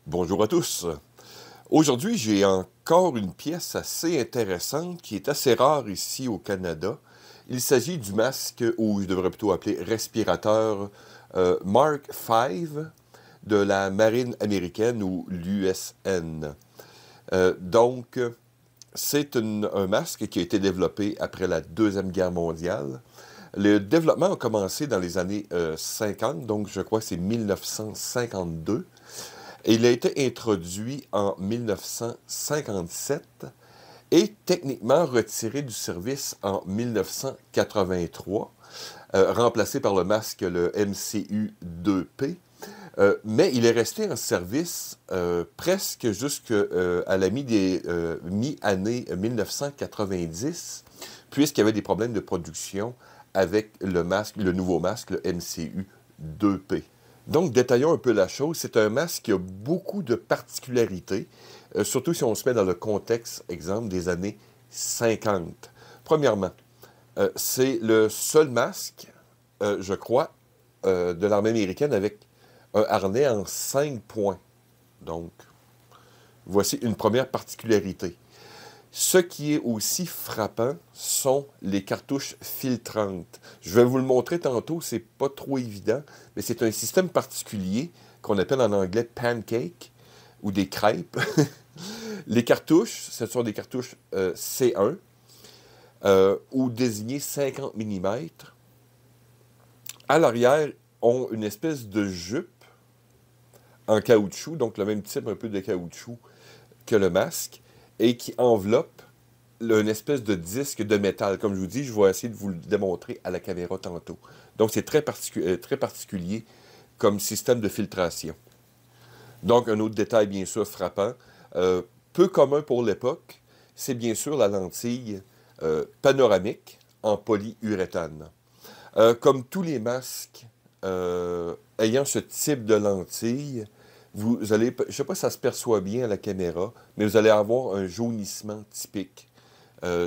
Bonjour à tous. Aujourd'hui, j'ai encore une pièce assez intéressante qui est assez rare ici au Canada. Il s'agit du masque, ou je devrais plutôt appeler respirateur, Mark V de la Marine américaine ou l'USN. Donc, c'est un masque qui a été développé après la Deuxième Guerre mondiale. Le développement a commencé dans les années 50, donc je crois que c'est 1952. Et il a été introduit en 1957 et techniquement retiré du service en 1983, remplacé par le masque, le MCU-2P. Mais il est resté en service presque jusqu'à la mi-année 1990, puisqu'il y avait des problèmes de production avec le masque, le nouveau masque, le MCU-2P. Donc, détaillons un peu la chose. C'est un masque qui a beaucoup de particularités, surtout si on se met dans le contexte, exemple, des années 50. Premièrement, c'est le seul masque, je crois, de l'armée américaine avec un harnais en 5 points. Donc, voici une première particularité. Ce qui est aussi frappant sont les cartouches filtrantes. Je vais vous le montrer tantôt, c'est pas trop évident, mais c'est un système particulier qu'on appelle en anglais pancake ou des crêpes. Les cartouches, ce sont des cartouches C1 ou désignées 50 mm. À l'arrière, ont une espèce de jupe en caoutchouc, donc le même type un peu de caoutchouc que le masque, et qui enveloppe une espèce de disque de métal. Comme je vous dis, je vais essayer de vous le démontrer à la caméra tantôt. Donc, c'est très particulier comme système de filtration. Donc, un autre détail, bien sûr, frappant, peu commun pour l'époque, c'est bien sûr la lentille panoramique en polyuréthane. Comme tous les masques ayant ce type de lentille, vous allez, je ne sais pas si ça se perçoit bien à la caméra, mais vous allez avoir un jaunissement typique.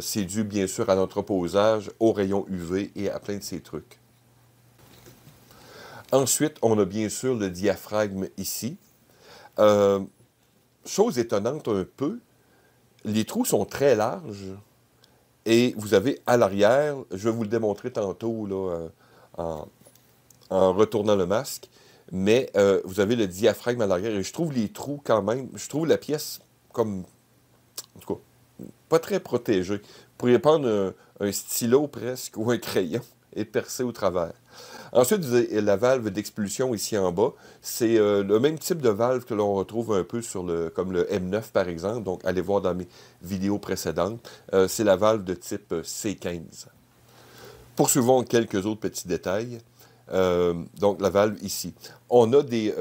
C'est dû bien sûr à l'entreposage, aux rayons UV et à plein de ces trucs. Ensuite, on a bien sûr le diaphragme ici. Chose étonnante un peu, les trous sont très larges et vous avez à l'arrière, je vais vous le démontrer tantôt là, en retournant le masque, mais vous avez le diaphragme à l'arrière et je trouve les trous quand même, je trouve la pièce comme, en tout cas, pas très protégée. Vous pourriez prendre un stylo presque ou un crayon et percer au travers. Ensuite, vous avez la valve d'expulsion ici en bas. C'est le même type de valve que l'on retrouve un peu sur comme le M9 par exemple. Donc, allez voir dans mes vidéos précédentes. C'est la valve de type C15. Poursuivons quelques autres petits détails. Donc, la valve ici. On a des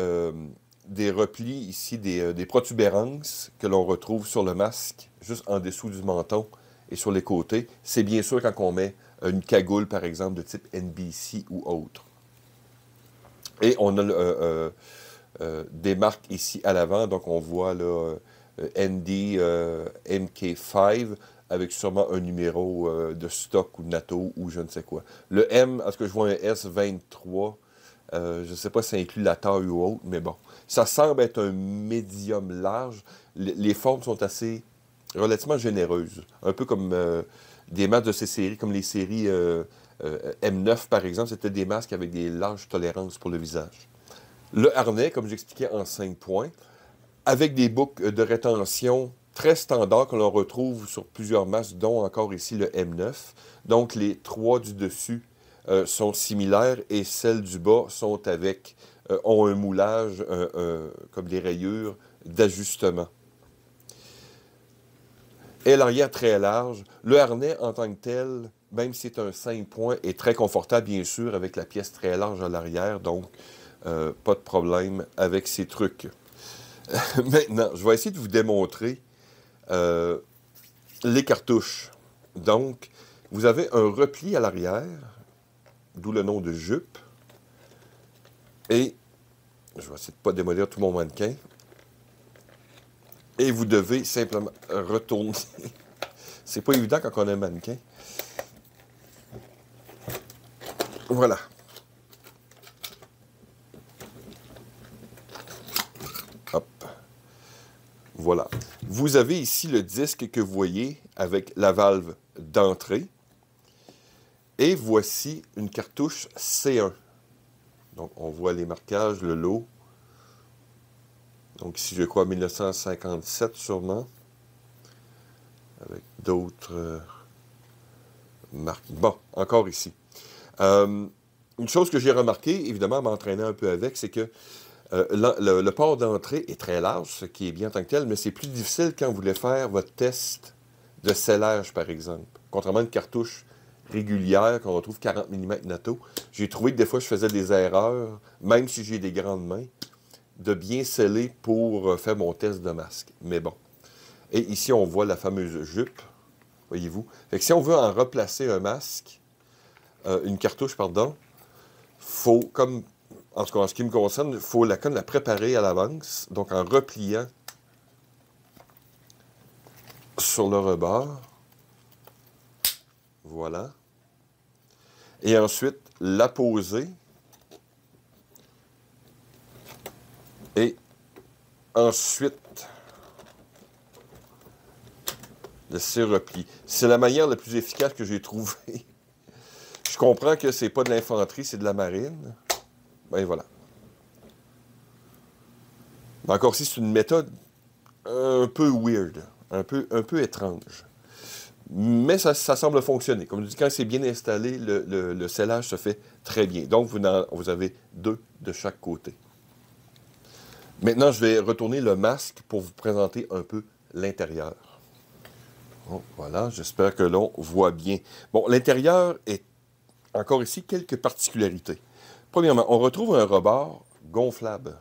replis ici, des protubérances que l'on retrouve sur le masque, juste en dessous du menton et sur les côtés. C'est bien sûr quand on met une cagoule, par exemple, de type NBC ou autre. Et on a des marques ici à l'avant, donc on voit là, ND MK5 avec sûrement un numéro de stock ou de NATO ou je ne sais quoi. Le M, est-ce que je vois un S23? Je ne sais pas si ça inclut la taille ou autre, mais bon. Ça semble être un médium large. Les formes sont assez relativement généreuses. Un peu comme des masques de ces séries, comme les séries M9 par exemple, c'était des masques avec des larges tolérances pour le visage. Le harnais, comme j'expliquais, en 5 points, avec des boucles de rétention très standards que l'on retrouve sur plusieurs masques, dont encore ici le M9. Donc les trois du dessus sont similaires et celles du bas sont ont un moulage, comme des rayures d'ajustement. Et l'arrière très large. Le harnais en tant que tel, même si c'est un 5 points, est très confortable, bien sûr, avec la pièce très large à l'arrière. Donc, pas de problème avec ces trucs. Maintenant, je vais essayer de vous démontrer les cartouches. Donc, vous avez un repli à l'arrière, d'où le nom de jupe. Et, je vais essayer de ne pas démolir tout mon mannequin. Et vous devez simplement retourner. C'est pas évident quand on a un mannequin. Voilà. Hop. Voilà. Vous avez ici le disque que vous voyez avec la valve d'entrée. Et voici une cartouche C1. Donc, on voit les marquages, le lot. Donc, ici, je crois 1957 sûrement. Avec d'autres marques. Bon, encore ici. Une chose que j'ai remarqué, évidemment, en m'entraînant un peu avec, c'est que le port d'entrée est très large, ce qui est bien en tant que tel, mais c'est plus difficile quand vous voulez faire votre test de scellage, par exemple. Contrairement à une cartouche régulière qu'on retrouve 40 mm NATO, j'ai trouvé que des fois, je faisais des erreurs, même si j'ai des grandes mains, de bien sceller pour faire mon test de masque. Mais bon. Et ici, on voit la fameuse jupe, voyez-vous. Fait que si on veut en replacer un masque, une cartouche, pardon, faut, comme, en tout cas en ce qui me concerne, il faut comme la préparer à l'avance, donc en repliant sur le rebord. Voilà. Et ensuite, la poser. Et ensuite, laisser replier. C'est la manière la plus efficace que j'ai trouvée. Je comprends que c'est pas de l'infanterie, c'est de la marine. Ben voilà. Mais encore ici, c'est une méthode un peu weird, un peu étrange. Mais ça semble fonctionner. Comme je dis, quand c'est bien installé, le scellage se fait très bien. Donc, vous avez 2 de chaque côté. Maintenant, je vais retourner le masque pour vous présenter un peu l'intérieur. Bon, voilà, j'espère que l'on voit bien. Bon, l'intérieur est, encore ici, quelques particularités. Premièrement, on retrouve un rebord gonflable.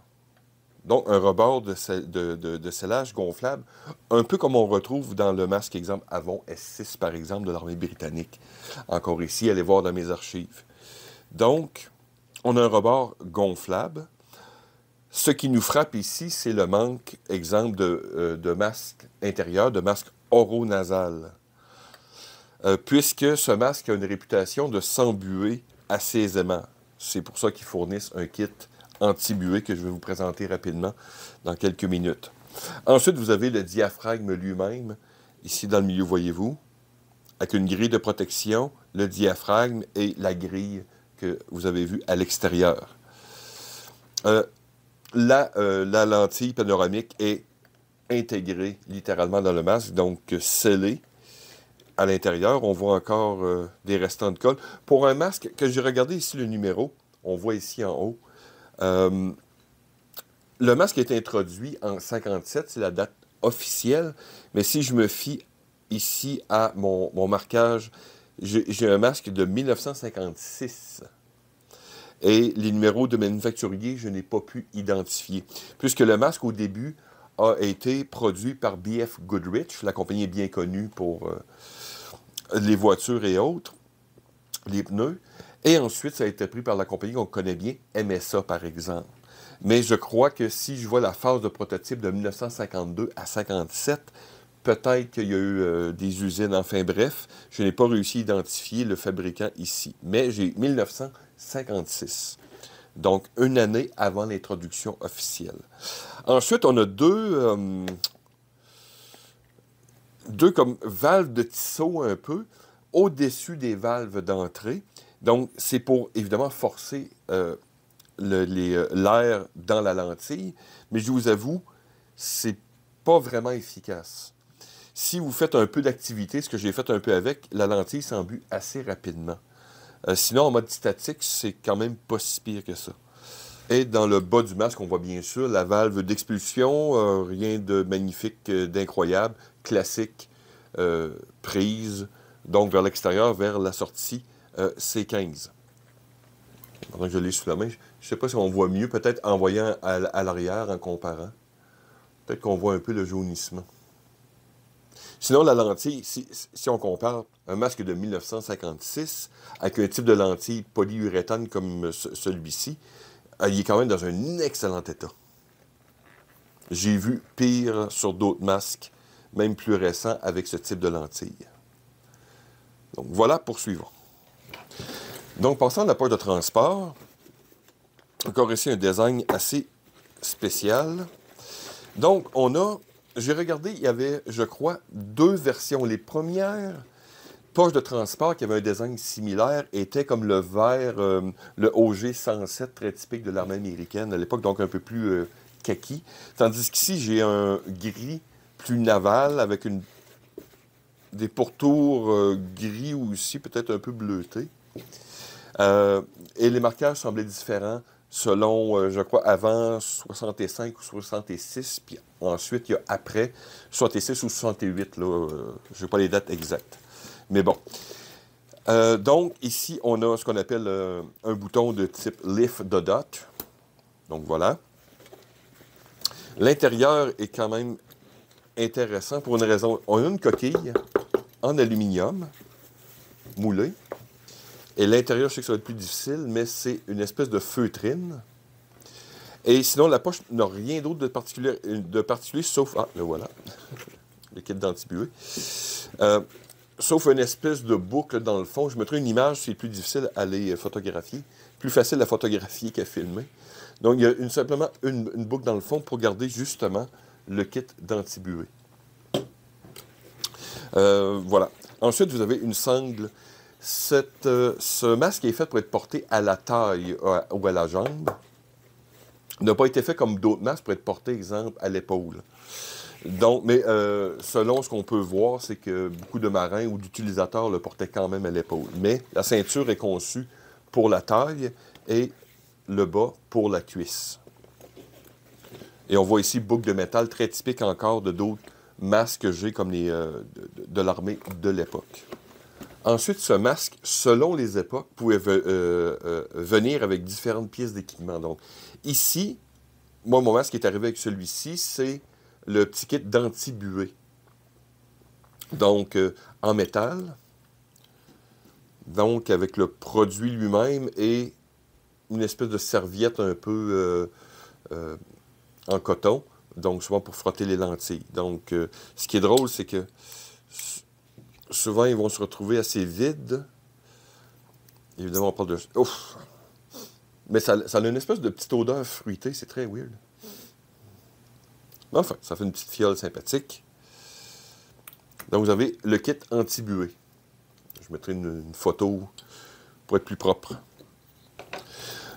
Donc, un rebord de scellage gonflable, un peu comme on retrouve dans le masque, exemple, Avon S6, par exemple, de l'armée britannique. Encore ici, allez voir dans mes archives. Donc, on a un rebord gonflable. Ce qui nous frappe ici, c'est le manque, exemple, de masque intérieur, de masque oronasal. Puisque ce masque a une réputation de s'embuer assez aisément. C'est pour ça qu'ils fournissent un kit anti-buée que je vais vous présenter rapidement dans quelques minutes. Ensuite, vous avez le diaphragme lui-même, ici dans le milieu, voyez-vous, avec une grille de protection, le diaphragme et la grille que vous avez vue à l'extérieur. La lentille panoramique est intégrée littéralement dans le masque, donc scellée à l'intérieur. On voit encore des restants de colle. Pour un masque, que j'ai regardé ici le numéro, on voit ici en haut, le masque est introduit en 1957, c'est la date officielle, mais si je me fie ici à mon marquage, j'ai un masque de 1956. Et les numéros de manufacturier, je n'ai pas pu identifier. Puisque le masque, au début, a été produit par B.F. Goodrich, la compagnie est bien connue pour les voitures et autres, les pneus. Et ensuite, ça a été pris par la compagnie qu'on connaît bien, MSA, par exemple. Mais je crois que si je vois la phase de prototype de 1952 à 1957, peut-être qu'il y a eu des usines, enfin bref, je n'ai pas réussi à identifier le fabricant ici. Mais j'ai 1956. Donc, une année avant l'introduction officielle. Ensuite, on a deux comme valves de Tissot un peu, au-dessus des valves d'entrée. Donc, c'est pour, évidemment, forcer l'air dans la lentille. Mais je vous avoue, c'est pas vraiment efficace. Si vous faites un peu d'activité, ce que j'ai fait un peu avec, la lentille s'embue assez rapidement. Sinon, en mode statique, c'est quand même pas si pire que ça. Et dans le bas du masque, on voit bien sûr la valve d'expulsion, rien de magnifique, d'incroyable, classique, prise, donc vers l'extérieur, vers la sortie C15. Pendant que je l'ai sous la main, je ne sais pas si on voit mieux, peut-être en voyant à l'arrière, en comparant. Peut-être qu'on voit un peu le jaunissement. Sinon, la lentille, si on compare un masque de 1956 avec un type de lentille polyuréthane comme celui-ci, il est quand même dans un excellent état. J'ai vu pire sur d'autres masques, même plus récents, avec ce type de lentille. Donc voilà, poursuivons. Donc, passons à la porte de transport. Encore ici, un design assez spécial. Donc, on a j'ai regardé, il y avait, je crois, 2 versions. Les premières poches de transport qui avaient un design similaire étaient comme le vert, le OG 107, très typique de l'armée américaine à l'époque, donc un peu plus kaki. Tandis qu'ici, j'ai un gris plus naval avec des pourtours gris aussi, peut-être un peu bleutés. Et les marquages semblaient différents selon, je crois, avant 65 ou 66, puis ensuite, il y a après 66 ou 68, là, je n'ai pas les dates exactes. Mais bon. Donc, ici, on a ce qu'on appelle un bouton de type Lift the Dot. Donc, voilà. L'intérieur est quand même intéressant pour une raison. On a une coquille en aluminium moulée. Et l'intérieur, je sais que ça va être plus difficile, mais c'est une espèce de feutrine. Et sinon, la poche n'a rien d'autre de particulier, sauf... Ah, le voilà. Le kit d'antibuée. Sauf une espèce de boucle dans le fond. Je mettrai une image, c'est plus difficile à les photographier. Plus facile à photographier qu'à filmer. Donc, il y a simplement une boucle dans le fond pour garder justement le kit d'antibuée. Voilà. Ensuite, vous avez une sangle. Ce masque est fait pour être porté à la taille ou à la jambe. Il n'a pas été fait comme d'autres masques pour être porté, exemple, à l'épaule. Donc, mais selon ce qu'on peut voir, c'est que beaucoup de marins ou d'utilisateurs le portaient quand même à l'épaule. Mais la ceinture est conçue pour la taille et le bas pour la cuisse. Et on voit ici boucle de métal très typique encore de d'autres masques que j'ai comme les de l'armée de l'époque. Ensuite, ce masque, selon les époques, pouvait venir avec différentes pièces d'équipement. Donc, ici, moi, mon masque qui est arrivé avec celui-ci, c'est le petit kit d'anti-buée. Donc, en métal. Donc, avec le produit lui-même et une espèce de serviette un peu en coton. Donc, souvent pour frotter les lentilles. Donc, ce qui est drôle, c'est que souvent, ils vont se retrouver assez vides. Évidemment, on parle de... Ouf! Mais ça a une espèce de petite odeur fruitée. C'est très weird. Mais enfin, ça fait une petite fiole sympathique. Donc, vous avez le kit anti-buée. Je mettrai une photo pour être plus propre.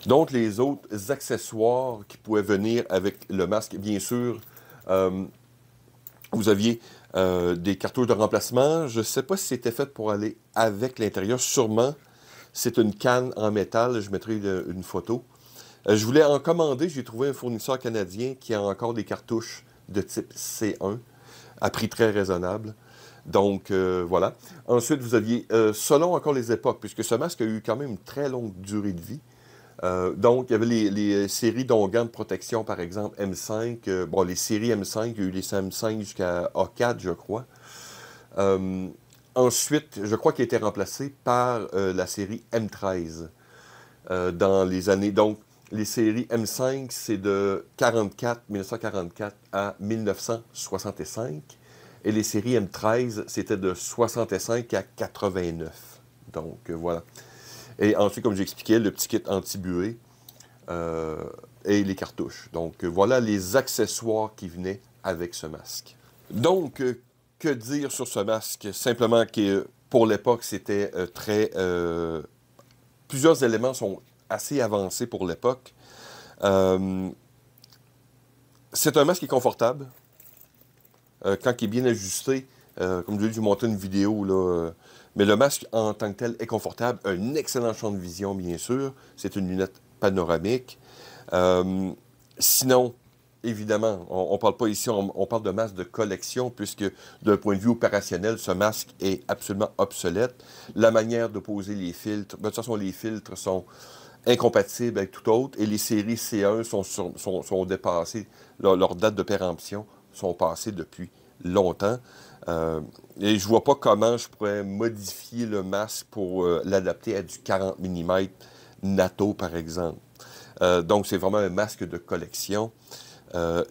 Donc, les autres accessoires qui pouvaient venir avec le masque, bien sûr, vous aviez des cartouches de remplacement. Je ne sais pas si c'était fait pour aller avec l'intérieur. Sûrement, c'est une canne en métal. Je mettrai une photo. Je voulais en commander. J'ai trouvé un fournisseur canadien qui a encore des cartouches de type C1 à prix très raisonnable. Donc, voilà. Ensuite, vous aviez, selon encore les époques, puisque ce masque a eu quand même une très longue durée de vie. Donc, il y avait les séries d'onguents de protection, par exemple, M5. Bon, les séries M5, il y a eu les M5 jusqu'à A4, je crois. Ensuite, je crois qu'il a été remplacé par la série M13 dans les années... Donc, les séries M5, c'est de 1944 à 1965. Et les séries M13, c'était de 65 à 89. Donc, voilà. Et ensuite, comme j'expliquais, le petit kit anti-buée et les cartouches. Donc, voilà les accessoires qui venaient avec ce masque. Donc, que dire sur ce masque? Simplement que pour l'époque, c'était très... plusieurs éléments sont assez avancés pour l'époque. C'est un masque qui est confortable. Quand il est bien ajusté, comme je l'ai dit, je vais montrer une vidéo, là, mais le masque en tant que tel est confortable. Un excellent champ de vision, bien sûr. C'est une lunette panoramique. Sinon, évidemment, on ne parle pas ici, on parle de masque de collection, puisque d'un point de vue opérationnel, ce masque est absolument obsolète. La manière de poser les filtres, de toute façon, les filtres sont incompatibles avec tout autre, et les séries C1 sont dépassées, leur date de péremption sont passées depuis longtemps. Et je vois pas comment je pourrais modifier le masque pour l'adapter à du 40 mm NATO, par exemple. Donc, c'est vraiment un masque de collection.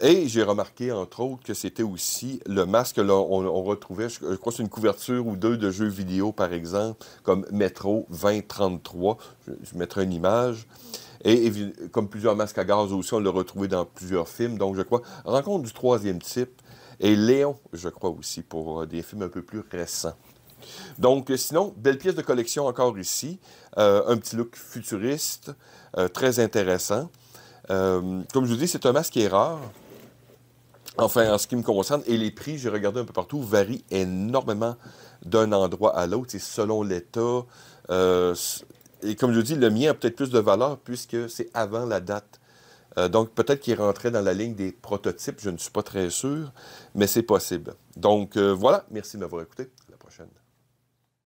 Et j'ai remarqué, entre autres, que c'était aussi le masque que on retrouvait, je crois que c'est une couverture ou deux de jeux vidéo, par exemple, comme Metro 2033. Je mettrai une image. Et comme plusieurs masques à gaz aussi, on l'a retrouvé dans plusieurs films. Donc, je crois, Rencontre du troisième type Et Léon, je crois aussi, pour des films un peu plus récents. Donc, sinon, belle pièce de collection encore ici. Un petit look futuriste, très intéressant. Comme je vous dis, c'est un masque qui est rare. Enfin, en ce qui me concerne, et les prix, j'ai regardé un peu partout, varient énormément d'un endroit à l'autre, c'est selon l'État. Et comme je dis, le mien a peut-être plus de valeur puisque c'est avant la date. Donc, peut-être qu'il rentrait dans la ligne des prototypes, je ne suis pas très sûr, mais c'est possible. Donc, voilà, merci de m'avoir écouté. À la prochaine.